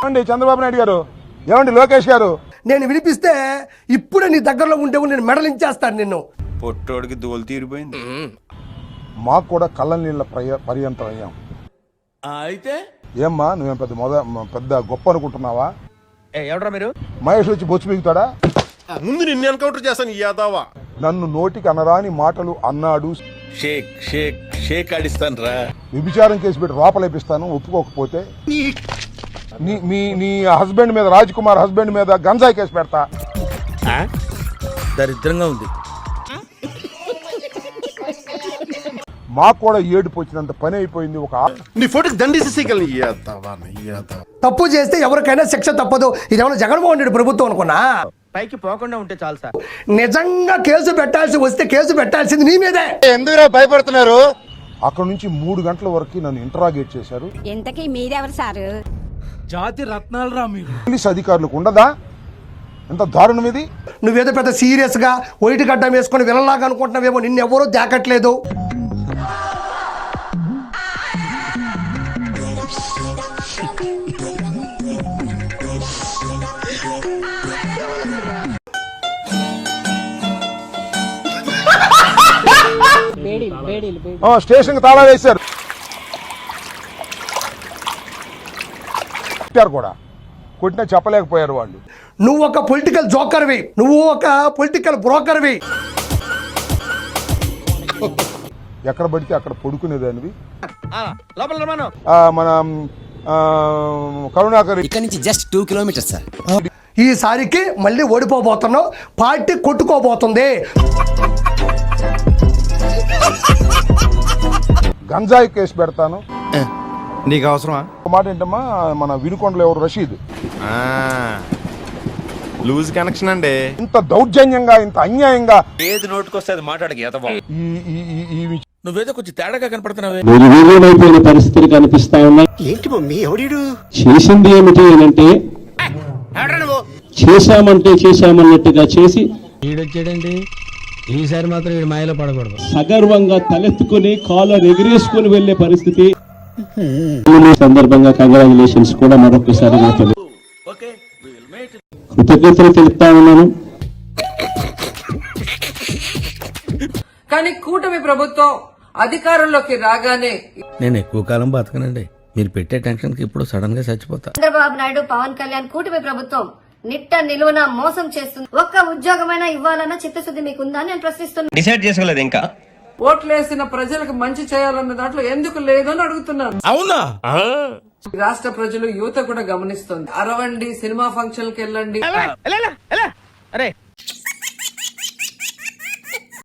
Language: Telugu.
ఏమండి చంద్రబాబు నాయుడు గారు, ఏమండి లోకేష్ గారు, నేను వినిపిస్తే ఇప్పుడే నీ దగ్గరలో ఉంటే నేను మెడలించేస్తాను నిన్ను. పొట్టోడికి దోలు తీరిపోయింది. మాకు కూడా కళ్ళ నీళ్ళ పర్యంతం అయ్యాం. అయితే ఏమ్మా నువ్వేం పెద్ద గొప్ప అనుకుంటున్నావా? ఎవడరా మీరు? మహేష్ వచ్చి బొచ్చు మిగుతాడా? ముందు నిన్ను ఎన్కౌంటర్ చేస్తాను యాదవా. నన్ను నోటికి అనరాని మాటలు అన్నాడు. షేక్ షేక్ షేక్ ఆడిస్తాను రా. వ్యభిచారం కేసు పెట్టి లోపలేపిస్తాను ఒప్పుకోకపోతే. నీ హస్బెండ్ మీద, రాజ్ కుమార్ హస్బెండ్ మీద గంజాయి కేసు పెడతా. దరిద్రంగా ఉంది. మాకు కూడా ఏడుపు వచ్చినంత పని అయిపోయింది. నీ ఫోటోకి దండేసి తప్పు చేస్తే ఎవరికైనా శిక్ష తప్పదు. ఇదేమన్నా జగన్మోహన్ రెడ్డి ప్రభుత్వం అనుకున్నా? పైకి పోకుండా ఉంటే చాలు సార్. నిజంగా కేసు పెట్టాల్సి వస్తే కేసు పెట్టాల్సింది నీ మీదే. ఎందుకు భయపడుతున్నారు? అక్కడ నుంచి 3 గంటల వరకు నన్ను ఇంటరాగేట్ చేశారు. ఇంతకీ మీరెవరు సారు? జాతి రత్నాలు రా మీరు. పోలీస్ అధికారులకు ఉండదా? ఎంత దారుణం ఇది. నువ్వేదో పెద్ద సీరియస్ గా వైట్ గడ్డం వేసుకుని వినలాగా అనుకుంటున్నావేమో. నిన్నెవరూ దాకట్లేదు. స్టేషన్ కి తాళా వేశారు కూడా. కొట్టినా చెప్పలేకపోయారు వాళ్ళు. నువ్వు ఒక పొలిటికల్ జోకర్వి, నువ్వు ఒక పొలిటికల్ బ్రోకర్వి. ఎక్కడ పడితే అక్కడ పడుకునేదానివి. మన కరుణాకర్ ఇక్కడ నుంచి జస్ట్ 2 కిలోమీటర్స్ సార్. ఈసారికి మళ్ళీ ఓడిపోబోతున్నావు. పార్టీ కొట్టుకోబోతుంది. గంజాయి కేసు పెడతాను. నీకు అవసరమా? మాట ఏంటమ్మా, మన వినుకొండలో ఎవరు రషీద్ లూజ్ కనెక్షన్ అండి. ఇంత దౌర్జన్యంగా, ఇంత అన్యాయంగా ఏది నోటుకొస్తే అది మాట్లాడక నువ్వేదో కొంచెం తేడాగా కనపడుతున్నావే. నిర్వీర్యమైపోయిన పరిస్థితులు కనిపిస్తా ఉన్నాయి. ఏంటి మమ్మీ ఎవడీడు? చేసింది ఏమిటి అనంటే చేశామన్నట్టుగా చేసి ఈడొచ్చాడండి. ఈసారి మాత్రం ఈ మాయలో పడకూడదు. సగర్వంగా తలెత్తుకుని కాలర్ ఎగిరేసుకుని వెళ్లే పరిస్థితి. సందర్భంగా కంగ్రాచులేషన్స్ కూడా మరొకసారి కృతజ్ఞతలు తెలుపుతా ఉన్నాను. కానీ కూటమి ప్రభుత్వం అధికారంలోకి రాగానే నేను ఎక్కువ కాలం బతకనండి. మీరు పెట్టే టెన్షన్ కి ఇప్పుడు సడన్ గా చచ్చిపోతా. చంద్రబాబు నాయుడు, పవన్ కళ్యాణ్ కూటమి ప్రభుత్వం నిట్ట నిలువున మోసం చేస్తుంది. ఒక్క ఉద్యోగమైనా ఇవ్వాలన్న చిత్తశుద్ధి మీకుందా నేను ప్రశ్నిస్తున్నాను. డిసైడ్ చేసుకోలేదు ఇంకా. ఓట్లేసిన ప్రజలకు మంచి చేయాలన్న దాంట్లో ఎందుకు లేదని అడుగుతున్నాను. అవునా? రాష్ట్ర ప్రజలు, యువత కూడా గమనిస్తుంది. అరవండి, సినిమా ఫంక్షన్కి వెళ్ళండి. అరే